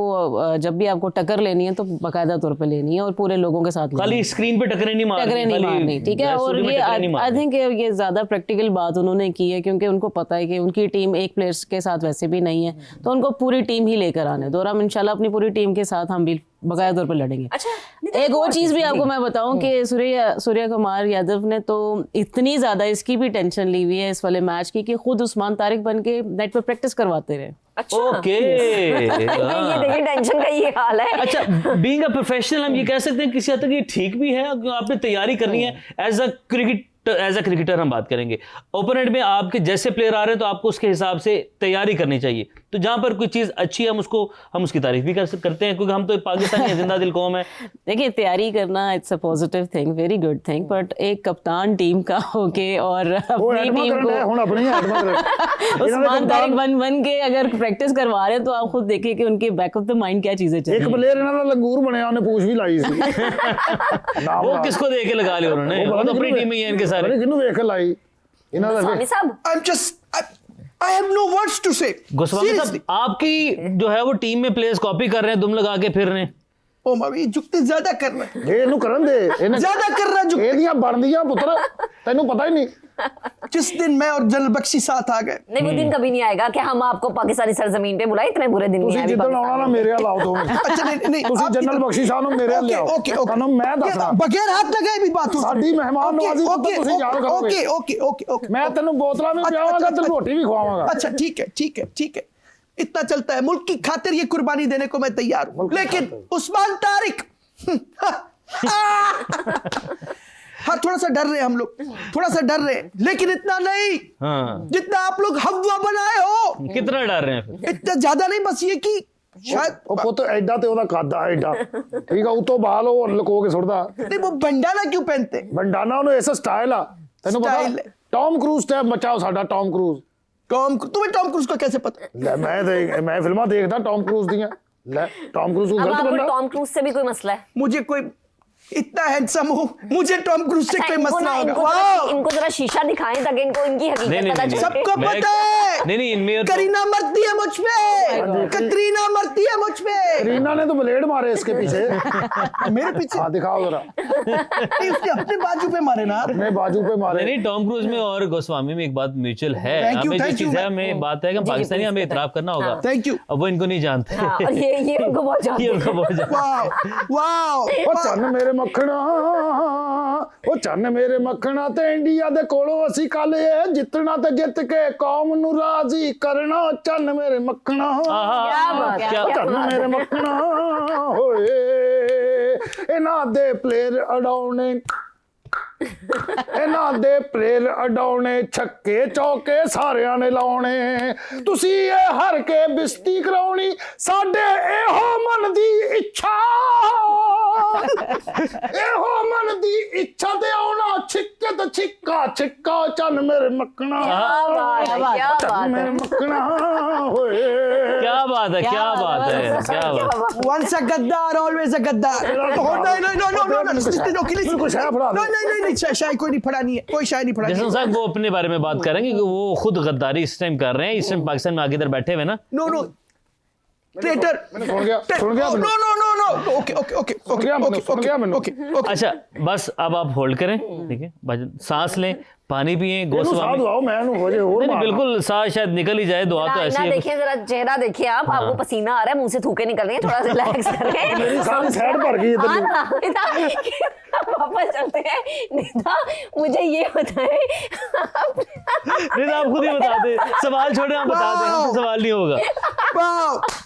जब भी आपको टक्कर लेनी है तो बाकायदा तौर पे लेनी है और पूरे लोगों के साथ लेनी खाली है। स्क्रीन पे टकरे नहीं मारनी, टकरे नहीं खाली मारनी, ठीक है। और स्टूडियो में ये टकरे नहीं आई मारनी। थिंक ये ज़्यादा प्रैक्टिकल बात उन्होंने की है क्योंकि उनको पता है कि उनकी टीम एक प्लेयर्स के साथ वैसे भी नहीं है, तो उनको पूरी टीम ही लेकर आने दो और हम इंशाल्लाह अपनी पूरी टीम के साथ हम भी बकाया तौर पर लड़ेंगे। अच्छा, एक और चीज़ भी आपको मैं बताऊं कि सूर्य कुमार यादव ने तो इतनी ज़्यादा इसकी भी टेंशन ली हुई है इस वाले मैच की कि खुद उस्मान तारिक बन के नेट पर प्रैक्टिस करवाते रहे। अच्छा ओके ये देखिए टेंशन का ये हाल है। अच्छा, बीइंग अ प्रोफेशनल हम ये कह सकते हैं किसी हद तक ये ठीक भी है। आपने तैयारी करनी है एज अ क्रिकेटर हम बात करेंगे। ओपोनेंट में आपके जैसे प्लेयर आ रहे हैं तो आपको उसके हिसाब से तैयारी करनी चाहिए। तो जहां पर कोई चीज़ अच्छी है हम उसकी तारीफ भी करते हैं क्योंकि हम तो पाकिस्तानी जिंदा दिल कौम है। देखिए तैयारी करना it's a positive thing, very good thing, but एक कप्तान टीम का होके और ਉਹ अपनी ਐਡਮਾ टीम ਕਰਨ ਡਿਆ, को ਹੁਣ ਆਪਣੀ ਐਡਮਾ ਕਰ उस्मान तारिक बन के अगर प्रैक्टिस करवा रहे हैं तो आप खुद देखिए कि उनके बैक ऑफ द माइंड क्या चीजें चल ਇੱਕ रही हैं। ਪਲੇਅਰ ਇਹਨਾਂ ਦਾ ਲੰਗੂਰ ਬਣਿਆ ਉਹਨੇ ਪੂਛ ਵੀ ਲਾਈ ਸੀ ਨਾਮ वो ਲਾ। किसको दे के लगा लिया उन्होंने, वो तो अपनी टीम में ही है इनके ਪਤਾ सारे। ਨੀ ਕਿਹਨੂੰ ਵੇਖ ਕੇ ਲਾਈ ਇਹਨਾਂ ਦਾ गोस्वामी साहब I'm just, I have no words to say. Goswami Seriously. साहब, आपकी जो है वो टीम में प्लेयर्स कॉपी कर रहे हैं, दुम लगा के फिर रहे हैं। ओ मामी जुगते ज्यादा कर रहा है, ਇਹ ਇਹਨੂੰ ਕਰਨ ਦੇ ਇਹਨੇ ज्यादा कर रहा है जुगते। ਇਹਦੀਆਂ ਬਣਦੀਆਂ ਪੁੱਤਰ ਤੈਨੂੰ ਪਤਾ ਹੀ ਨਹੀਂ जिस दिन मैं और जनरल बख्शी साथ आ गए, नहीं, वो दिन कभी नहीं आएगा कि हम आपको पाकिस्तानी सरजमीन पे बुलाए। इतने बुरे दिन नहीं ਤੁਸੀਂ आए अभी ਜਿੱਦਣ ਆਉਣਾ ਨਾ पाकिस्तान में। ਮੇਰੇ ਨਾਲ ਆਓ ਦੋਵੇਂ अच्छा नहीं नहीं ਤੁਸੀਂ आप ਜਨਰਲ इधर- ਬਖਸ਼ੀ ਸਾਹਿਬ ਨੂੰ ਮੇਰੇ ਨਾਲ ओके ਲਿਆਓ ओके ओके ਤੁਹਾਨੂੰ ਮੈਂ ਦੱਸਣਾ बगैर हाथ लगाए भी बात हो ਸਾਡੀ ਮਹਿਮਾਨ ਨਵਾਜ਼ੀ ਤੋਂ ओके ਤੁਸੀਂ ਯਾਦ ਕਰੋਗੇ ओके ओके ओके ओके ਮੈਂ ਤੈਨੂੰ ਬੋਤਲਾਂ ਵੀ ਪਿਆਵਾਂਗਾ ਤੇ ਰੋਟੀ ਵੀ ਖਵਾਵਾਂਗਾ अच्छा ठीक है इतना चलता है। मुल्क की खातिर ये कुर्बानी देने को मैं तैयार हूं, मुल्क की लेकिन खातिर। उस्मान तारिक हाँ थोड़ा सा डर रहे हैं हम लोग, थोड़ा सा डर रहे हैं, लेकिन इतना नहीं हाँ, जितना आप लोग हवा बनाए हो, कितना डर रहे हैं फिर? इतना ज्यादा नहीं। बस ये कि शायद ਉਹ ਪੁੱਤ ਐਡਾ ਤੇ ਉਹਦਾ ਕੱਦ ਆ ਐਡਾ ਠੀਕ ਆ ਉਤੋਂ ਬਾਲ ਉਹ ਲੁਕੋ ਕੇ ਸੁੱਟਦਾ नहीं वो बंडाना क्यों पहनते हैं? ਬੰਡਾਨਾ ਉਹਨੂੰ ਐਸਾ ਸਟਾਈਲ ਆ ਤੈਨੂੰ ਪਤਾ Style ਹੈ। ਟੌਮ ਕਰੂਜ਼ ਤੇ ਬਚਾਓ ਸਾਡਾ ਟੌਮ ਕਰੂਜ਼। तुम्हें टॉम क्रूज का कैसे पता? ਲੈ ਮੈਂ ਫਿਲਮਾਂ ਦੇਖਦਾ ਟੌਮ ਕਰੂਜ਼ ਦੀਆਂ। ਲੈ ਟੌਮ ਕਰੂਜ਼ ਕੋਈ अब गलत आपको बंदा? टॉम क्रूज से भी कोई मसला है? मुझे कोई इतना हैंडसम हो, मुझे टॉम क्रूज से कोई मसला होगा? वाह, इनको जरा शीशा दिखाएं ताकि इनको इनकी नहीं, हकीकत नहीं, पता नहीं, चले। सबको मैं- पता है। नहीं इनमें तो- करीना मरती है मुझ पे, कतरीना मरती है मुझ पे। रीना ने तो ब्लेड मारे इसके पीछे। मेरे पीछे हाँ दिखाओ जरा। नहीं, उसने अपने बाजू पे मारे ना। अपने बाजू पे मारे। नहीं टॉम क्रूज में और गोस्वामी में एक बात म्यूचुअल है। Thank you, हमें जो thank you, चीज है man. हमें बात है कि हम पाकिस्तानी हमें इतराफ करना होगा। Thank you. अब वो इनको नहीं जानते। हाँ, और ये उनको बहुत जानते ये हैं। उनको बहुत जानते वाह वाह, ਉਹ ਚੰਨ ਮੇਰੇ ਮੱਖਣਾ, ਉਹ ਚੰਨ ਮੇਰੇ ਮੱਖਣਾ ਤੇ ਇੰਡੀਆ ਦੇ ਕੋਲੋਂ ਅਸੀਂ ਕੱਲ ਇਹ ਜਿੱਤਣਾ ਤੇ ਜਿੱਤ ਕੇ ਕੌਮ ਨੂੰ ਰਾਜ਼ੀ ਕਰਨਾ। ਚੰਨ ਮੇਰੇ ਮੱਖਣਾ, क्या बात है, क्या- क्या ਚੰਨ बात ਮੇਰੇ है। ਮੱਖਣਾ ਹੋਏ ਇਹਨਾਂ ਦੇ ਪਲੇਅਰ ਅਡਾਉਣੇ, ਇਹਨਾਂ ਦੇ ਪਲੇਅਰ ਅਡਾਉਣੇ, ਛੱਕੇ ਚੌਕੇ ਸਾਰਿਆਂ ਨੇ ਲਾਉਣੇ। ਤੁਸੀਂ ਇਹ ਹਰ ਕੇ ਬਿਸਤੀ ਕਰਾਉਣੀ, ਸਾਡੇ ਇਹੋ ਮਨ ਦੀ ਇੱਛਾ, ਇਹੋ ਮਨ ਦੀ ਇੱਛਾ ਤੇ ਆਉਣਾ ਛਿੱਕੇ ਤੇ ਛਿੱਕਾ ਛਿੱਕਾ। ਚੰਨ ਮੇਰੇ ਮੱਕਣਾ, क्या बात है, क्या ਚੰਨ बात ਮੇਰੇ है। ਮੱਕਣਾ ਹੋਏ। क्या बात है, क्या बात है, क्या बात। once a गद्दार always a गद्दार। Oh, no, बिल्कुल शाह फड़ा दो। नहीं, शायद कोई नहीं फड़ा नहीं है, कोई शायद नहीं फड़ा नहीं जैसन है। साहब वो अपने बारे में बात करेंगे कि वो खुद गद्दारी इस टाइम कर रहे हैं। इस टाइम पाकिस्तान में आगे इधर बैठे हुए ना। No, traitor. मैंने सुन गया मैंने। No, okay, सुन गया मैंने। okay. अच्छा बस अब आप होल्ड करें, ठीक है भाईजान, सांस लें, पानी पिए। ਇਹਨੂੰ ਸਾਹ गोस्वामी ਦਵਾਓ, ਮੈਂ ਇਹਨੂੰ ਹੋ ਜੇ ਹੋਰ नहीं मारना। बिल्कुल सांस शायद निकल ही जाए। दुआ तो आईना ऐसी है। देखिए, जरा चेहरा देखिए आप, आपको पसीना आ रहा है, मुंह से थूके निकल रही है, थोड़ा रिलैक्स करें। मेरी सारी साइड भर गई इधर। हाँ ना, वापस चलते हैं। निदा मुझे ये बताएं, नहीं आप खुद ही बता दें, सवाल छोड़े हम बता दें, हमसे सवाल नहीं होगा। वाह,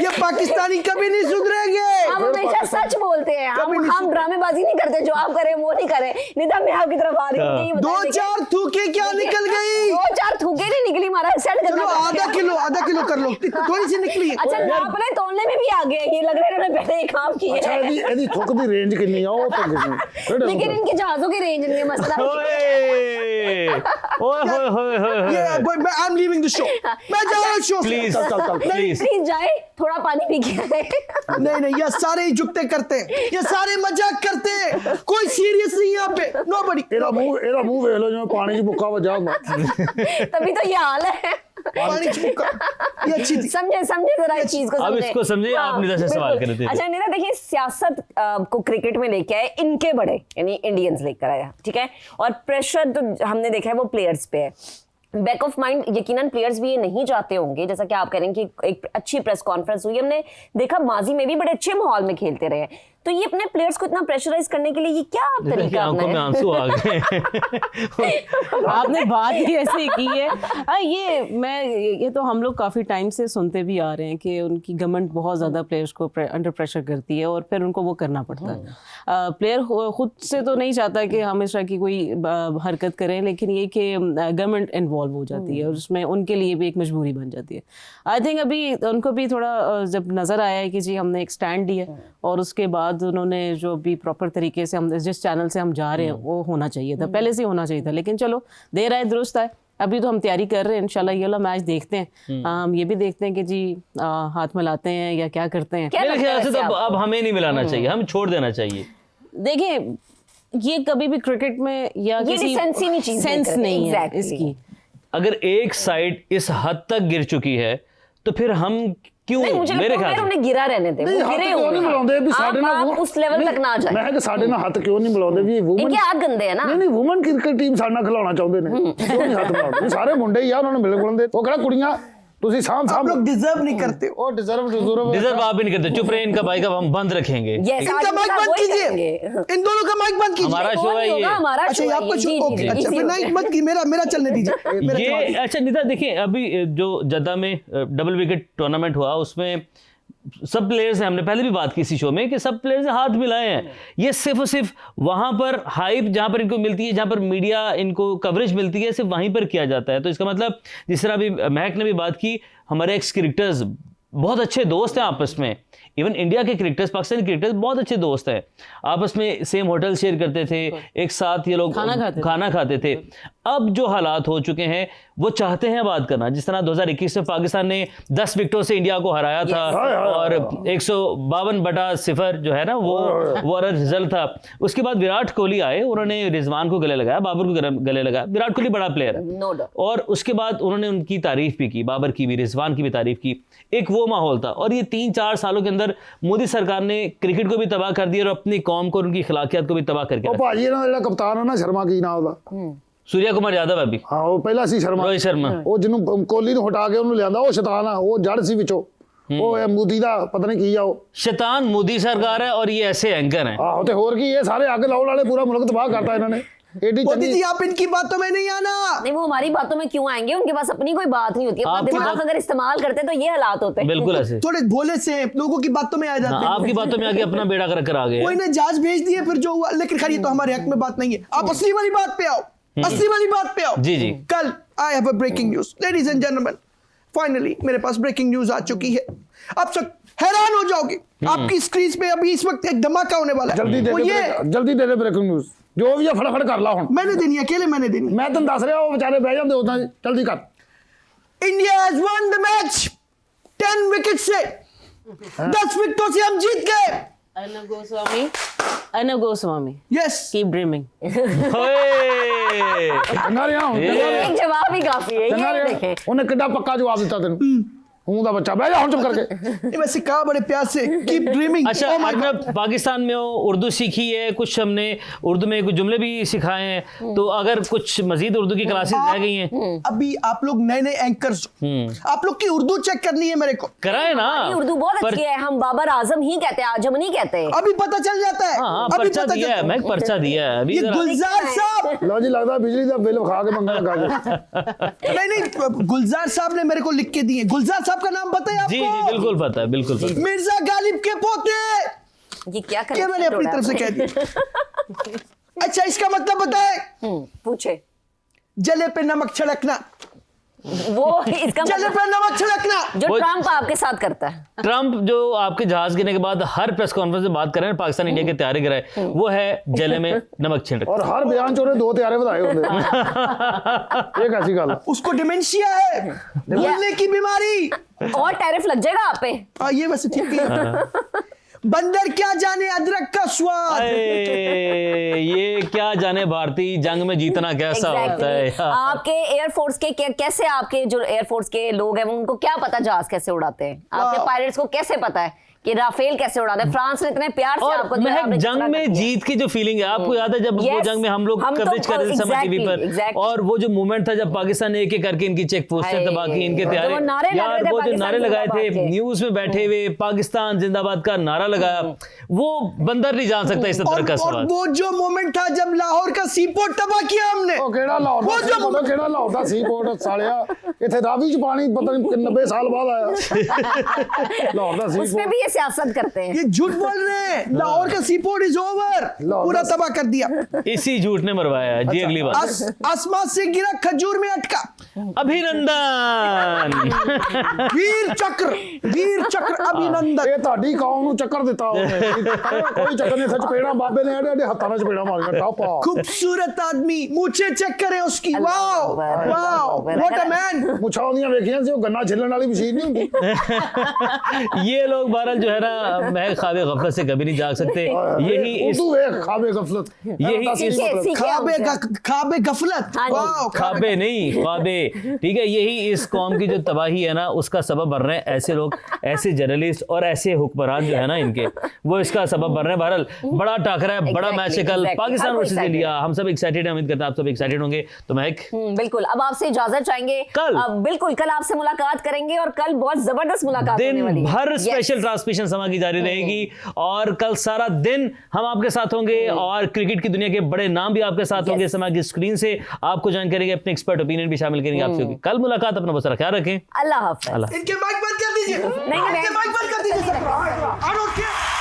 ये पाकिस्तानी कभी नहीं सुधरेंगे। हम हमेशा सच बोलते हैं। हम ड्रामेबाजी नहीं करते, जो आप करें वो नहीं करें। निदा मैं आपकी तरफ आ रही हूँ, मुझे ये दो बताएं, चार थूके क्या निकल गई? दो चार थूके नहीं निकली, मारा सेट करना चलो पड़ेगा। आधा किलो कर लो, थोड़ी सी निकली है। अच्छा नापने तोलने में भी आ गए, ये लग रहा है इन्होंने पहले ही काम किया ਅੱਛਾ है। ਇਹਦੀ ਥੁੱਕ ਦੀ ਰੇਂਜ ਕਿੰਨੀ ਆ ਉਹ ਤਾਂ लेकिन इनके जहाजों की रेंज नहीं है, मसला ओए होए होए होए ये I am leaving the show, मैं जा रहा हूँ शो से। प्लीज चल प्लीज प्लीज जाए, थोड़ा पानी पी के आए। नहीं, ये सारे ही जुगते करते हैं, ये सारे मजाक करते हैं, कोई सीरियस नहीं यहाँ पे, नोबडी। ਇਹਦਾ ਮੂੰਹ ਵੇਖ ਲਓ ਜਿਵੇਂ ਪਾਣੀ 'ਚ ਮੁੱਕਾ ਵੱਜਾ ਹੁੰਦਾ। तभी तो ये हाल है। पानी चिपका, ये अच्छी थी। समझे जरा इस चीज को अब समझे। इसको समझिए, आप निदा से सवाल बिल्कुल। कर रहे थे। अच्छा निदा देखिए, सियासत को क्रिकेट में लेके आए इनके बड़े यानी इंडियंस लेकर आया, ठीक है। और प्रेशर तो हमने देखा है वो प्लेयर्स पे है, बैक ऑफ माइंड यकीनन प्लेयर्स भी ये नहीं चाहते होंगे, जैसा कि आप कह रहे हैं कि एक अच्छी प्रेस कॉन्फ्रेंस हुई, हमने देखा माजी में भी बड़े अच्छे माहौल में खेलते रहे, तो ये अपने प्लेयर्स को इतना प्रेशराइज करने के लिए ये क्या तरीका आंखों में अपनाया? आंसू आ गए। आपने बात ही ऐसी की है। ये तो हम लोग काफ़ी टाइम से सुनते भी आ रहे हैं कि उनकी गवर्नमेंट बहुत ज़्यादा प्लेयर्स को अंडर प्रेशर करती है और फिर उनको वो करना पड़ता है। प्लेयर खुद से तो नहीं चाहता कि हमेशा की कोई हरकत करें, लेकिन ये कि गवर्नमेंट इन्वॉल्व हो जाती है और उसमें उनके लिए भी एक मजबूरी बन जाती है। आई थिंक अभी उनको भी थोड़ा जब नज़र आया है कि जी हमने एक स्टैंड लिया और उसके बाद उन्होंने जो भी प्रॉपर तरीके से हम जिस चैनल से हम जा रहे हैं वो होना चाहिए था, पहले से होना चाहिए था, लेकिन चलो देर आए दुरुस्त आए। अभी तो हम तैयारी कर रहे हैं, इंशाल्लाह ये वाला मैच देखते हैं। हम ये भी देखते हैं कि जी हाथ मिलाते हैं या क्या करते हैं। क्या मेरे लगता है ख्याल से वैसे तो आपको? अब हमें नहीं मिलाना चाहिए, हम छोड़ देना चाहिए। देखिए ये कभी भी क्रिकेट में या ये किसी decency नहीं चीज़ सेंस करते, नहीं है exactly। इसकी। अगर एक साइड इस हद तक गिर चुकी है तो फिर हम क्यों, नहीं, मुझे मेरे लगता है ख्याल उन्हें गिरा रहने दे, ਨਹੀਂ वो ਹੱਥ गिरे ਕਿਉਂ ਨਹੀਂ ਮਿਲਾਉਂਦੇ ਵੀ ਸਾਡੇ ਨਾਲ आप उस लेवल तक ना जाए। ਮੈਂ ਕਿਹਾ ਸਾਡੇ ਨਾਲ ਹੱਥ ਕਿਉਂ ਨਹੀਂ ਮਿਲਾਉਂਦੇ ਵੀ ਵੂਮਨ इनके हाथ गंदे हैं ना। ਨਹੀਂ ਵੂਮਨ ਕ੍ਰਿਕਟ ਟੀਮ ਸਾਡੇ ਨਾਲ ਖਿਲਾਉਣਾ ਚਾਹੁੰਦੇ ਨੇ, ਕਿਉਂ ਨਹੀਂ ਹੱਥ ਮਿਲਾਉਂਦੇ ਵੀ ਸਾਰੇ ਮੁੰਡੇ ਹੀ ਆ, ਉਹਨਾਂ ਨੂੰ ਮਿਲ ਗੁਲਦੇ। ਉਹ ਕਿਹੜਾ ਕੁੜੀਆਂ ਤੁਸੀਂ आप ਸਾਂਭ लोग डिजर्व नहीं करते हो। ਉਹ डिजर्व डिजर्व आप भी नहीं करते, चुप रहे, इनका बाइक अब हम बंद रखेंगे। Yes, आज इनका माइक इनका बंद वही कीजिए, करेंगे। इन दोनों का माइक बंद कीजिए। हमारा वो शो है नहीं होगा, ये। हमारा अच्छा शो ये है आपका ये। शो, जी, ओके, जी, अच्छा easy फिर हो नहीं गया। मत की, मेरा चलने दीजिए, मेरा ये चलने अच्छा निदा देखिए, अभी जो जद्दा में डबल विकेट टूर्नामेंट हुआ उसमें सब प्लेयर्स हैं, हमने पहले भी बात की इसी शो में कि सब प्लेयर्स ने हाथ मिलाए हैं। ये सिर्फ और सिर्फ वहां पर हाइप जहां पर इनको मिलती है, जहां पर मीडिया इनको कवरेज मिलती है, सिर्फ वहीं पर किया जाता है। तो इसका मतलब जिस तरह अभी महक ने भी बात की, हमारे एक्स क्रिकेटर्स बहुत अच्छे दोस्त हैं आपस में। इवन इंडिया के क्रिकेटर्स, पाकिस्तानी क्रिकेटर्स बहुत अच्छे दोस्त हैं, आपस में सेम होटल शेयर करते थे, एक साथ ये लोग खाना खाते थे। अब जो हालात हो चुके हैं वो चाहते हैं बात करना। जिस तरह 2021 में पाकिस्तान ने 10 विकेटों से इंडिया को हराया था और 152/0 जो है ना वो रिजल्ट था। उसके बाद विराट कोहली आए, उन्होंने रिजवान को गले लगाया, बाबर को गले लगाया। विराट कोहली बड़ा प्लेयर है और उसके बाद उन्होंने उनकी तारीफ भी की, बाबर की भी, रिजवान की भी तारीफ की। एक वो माहौल था। और ये 3-4 सालों के अंदर मोदी सरकार ने क्रिकेट को भी तबाह कर दिया और अपनी कौम को और उनकी खिलाकियत को भी तबाह करके रखा। ਭਾਜੀ ਇਹਨਾਂ ਦਾ ਜਿਹੜਾ ਕਪਤਾਨ ਹੈ ਨਾ ਸ਼ਰਮਾ ਕੀ ਨਾਮ ਉਹਦਾ सूर्या कुमार यादव अभी, ਹਾਂ ਉਹ ਪਹਿਲਾਂ ਸੀ ਸ਼ਰਮਾ, रोहित शर्मा। ਉਹ ਜਿਹਨੂੰ ਕੋਹਲੀ ਨੂੰ ਹਟਾ ਕੇ ਉਹਨੂੰ ਲਿਆਂਦਾ ਉਹ ਸ਼ੈਤਾਨ ਆ, ਉਹ ਜੜ ਸੀ ਵਿੱਚੋਂ, ਉਹ ਇਹ ਮੋਦੀ ਦਾ ਪਤਾ ਨਹੀਂ ਕੀ ਆ ਉਹ। शैतान मोदी सरकार है और ये ऐसे एंकर हैं। ਆਹੋ ਤੇ ਹੋਰ ਕੀ, ਇਹ ਸਾਰੇ ਅੱਗ ਲਾਉਣ ਵਾਲੇ ਪੂਰਾ ਮੁਲਕ ਤਬਾਹ ਕਰਤਾ ਇਹਨਾਂ ਨੇ। एडी मोदी जी आप इनकी बातों में नहीं आना। नहीं, वो हमारी बातों में क्यों आएंगे, उनके पास अपनी कोई बात नहीं होती है। अपना आपकी दिमाग बात- अगर इस्तेमाल करते तो ये हालात होते हैं। बिल्कुल ऐसे। थोड़े भोले से लोगों की बातों में आ जाते हैं। आपकी बातों में आके अपना बेड़ा कर आ गए। कोई ने जहाज भेज दिए फिर जो हुआ, लेकिन खैर ये तो हमारे हक में बात नहीं है। आप असली वाली बात पे आओ, असली वाली बात पे आओ। जी जी। कल I have a breaking news ladies and gentleman, finally मेरे पास ब्रेकिंग न्यूज आ चुकी है। आप सब हैरान हो जाओगे। आपकी स्क्रीन पे अभी इस वक्त एक धमाका होने वाला है। जल्दी दे वो ये जल्दी दे दे ब्रेकिंग न्यूज, जो भी है फटाफट कर ला हुन। मैंने देनी है, अकेले मैंने देनी। मैं तेन दस रहा, वो बेचारे बह जाते उदा, जल्दी कर। India has one the match 10 wicket से। 10 विकेटों से हम जीत गए। Arnab Goswami, yes keep dreaming. ओए! चंगा रहा हूं, चंगा रहा, एक जवाब ही काफी है, चंगा ये रहा। देखें। उन्हें कितना पक्का जवाब दिता तेन, हूं दा बच्चा, बह जा हुन चुप करके। ये वैसे कहा बड़े प्यार से कीप ड्रीमिंग। अच्छा, अर्नब पाकिस्तान में हो, उर्दू सीखी है, कुछ हमने उर्दू में कुछ जुमले भी सिखाए हैं, तो अगर कुछ मजीद उर्दू की क्लासेस रह गई हैं अभी आप लोग नए नए एंकर्स हो, आप लोग की उर्दू चेक करनी है मेरे को। कराए ना। हमारी उर्दू बहुत अच्छी है, हम बाबर आजम ही कहते हैं, आजम नहीं कहते। अभी पता चल जाता है। हाँ, अभी पर्चा पता दिया है, चलता मैं पर्चा दिया है अभी ये जरा। गुलजार साहब, लो जी, लगता बिजली का बिल खा के मंगल लगा के। नहीं गुलजार साहब ने मेरे को लिख के दिए। गुलजार साहब का नाम पता है आपको? जी जी बिल्कुल पता है, बिल्कुल पता है। मिर्जा गालिब के पोते। ये क्या क्या मैंने अपनी तरफ से कह दिया। अच्छा, इसका मतलब पता है? पूछे जले पे नमक छिड़कना। वो इसका जले मतलब पे नमक छिड़कना जो वो- ट्रम्प आपके साथ करता है। ट्रम्प जो आपके जहाज गिरने के बाद हर प्रेस कॉन्फ्रेंस में बात कर रहे हैं, पाकिस्तान इंडिया के तैयारी कराए, वो है जले में नमक छिड़क। और हर बयान च उन्हें 2 त्यारे बताए होंगे। एक ऐसी गल, उसको डिमेंशिया है, भूलने की बीमारी। और टैरिफ लग जाएगा आप पे। ये वैसे ठीक है। बंदर क्या जाने अदरक का स्वाद। अरे, ये क्या जाने भारतीय जंग में जीतना कैसा होता है यार। आपके एयरफोर्स के कैसे, आपके जो एयरफोर्स के लोग हैं उनको क्या पता जहाज कैसे उड़ाते हैं? आपके पायलट्स को कैसे पता है कि राफेल कैसे उड़ाते हैं? फ्रांस ने इतने प्यार से और आपको जो है, महक, आपने जंग जितना कर में दिया। जीत की जो फीलिंग है, आपको याद है जब वो Yes, जंग में हम लोग हम तो कवरेज कर रहे थे समय टीवी पर, exactly. और वो जो मूवमेंट था जब पाकिस्तान ने एक-एक करके इनकी चेक पोस्टें हाय, तबाह की, इनके जो तैयारी, वो नारे लग यार रहे थे, वो जो पाकिस्तान नारे लगाए थे, जिंदाबाद के। न्यूज में बैठे हुए पाकिस्तान जिंदाबाद का नारा लगाया, वो बंदर नहीं जान सकता इस तरह का और सवाल। वो जो मोमेंट था जब लाहौर का सीपोर्ट तबाह किया हमने। ਉਹ ਕਿਹੜਾ ਲਾਹੌਰ वो ਦਾ जो ਸੀ ਪੋਰਟ, ਕਿਹੜਾ ਲਾਹੌਰ ਦਾ ਸੀ ਪੋਰਟ ਸਾਲਿਆ, ਇੱਥੇ ਰਾਵੀ ਚ ਪਾਣੀ ਪਤਾ ਨਹੀਂ 90 ਸਾਲ ਬਾਅਦ ਆਇਆ। ਲਾਹੌਰ ਦਾ ਸੀ उसमें भी ये सियासत करते हैं। ये झूठ बोल रहे हैं। लाहौर का सीपोर्ट इज ओवर, पूरा तबाह कर दिया। इसी झूठ ने मरवाया है। जी अगली बात, आसमान से गिरा, खजूर में अटका। अभिनंदन। वीर चक्र, वीर चक्र अभिनंदन। ਇਹ ਤੁਹਾਡੀ ਕੌਮ ਨੂੰ ਚੱਕਰ ਦਿੱਤਾ ਉਹਨੇ। ਕੋਈ ਚੱਕਰ ਨਹੀਂ, ਸੱਚ ਪੇੜਾ ਬਾਬੇ ਨੇ ਐਡੇ ਹੱਥਾਂ ਨਾਲ ਚਪੇੜਾ ਮਾਰੀਆਂ ਟਾਪਾ। खूबसूरत आदमी, मूछे चेक करें उसकी। Wow wow, what a man. ਮੁੱਛਾਂ ਉਹਦੀਆਂ ਵੇਖੀਆਂ ਸੀ, ਉਹ ਗੰਨਾ ਛਿੱਲਣ ਵਾਲੀ ਮਸ਼ੀਨ ਨਹੀਂ ਹੁੰਦੀ। ये लोग बहरहाल जो है ना, मैं ख्वाबे गफलत से कभी नहीं जाग सकते। यही इस तू ਵੇਖ ਖਾਵੇ ਗਫਲਤ, यही इस सीखे खाबे हमसे। खाबे गफलत। हाँ जी। वाओ, ख्वाबे नहीं, ख्वाबे, ठीक है। यही इस कौम की जो तबाही है ना, उसका सबब बन रहे हैं ऐसे लोग, ऐसे जर्नलिस्ट और ऐसे हुक्मरान जो है ना इनके, वो इसका सबब बन रहे हैं। बहरहाल बड़ा टाकरा है, बड़ा मैच है कल, exactly. पाकिस्तान हर कोई वर्सेस excited इंडिया। हम सब एक्साइटेड हैं, उम्मीद करते हैं आप सब एक्साइटेड होंगे। तो महक, बिल्कुल, अब आपसे इजाजत चाहेंगे कल। बिल्कुल कल आपसे मुलाकात करेंगे और कल बहुत जबरदस्त मुलाकात होने दिन वाली है। भर Yes. स्पेशल ट्रांसमिशन समा की जारी रहेगी और कल सारा दिन हम आपके साथ होंगे और क्रिकेट की दुनिया के बड़े नाम भी आपके साथ होंगे। समा की स्क्रीन से आपको ज्वाइन करेंगे, अपने एक्सपर्ट ओपिनियन भी शामिल करेंगे आपसे होगी। कल मुलाकात, अपना बहुत सारा ख्याल रखें। अल्लाह हाफ़िज़। अल्लाह। इनके माइक बंद कर दीजिए। नहीं, इनके माइक बंद कर दीजिए। I don't care.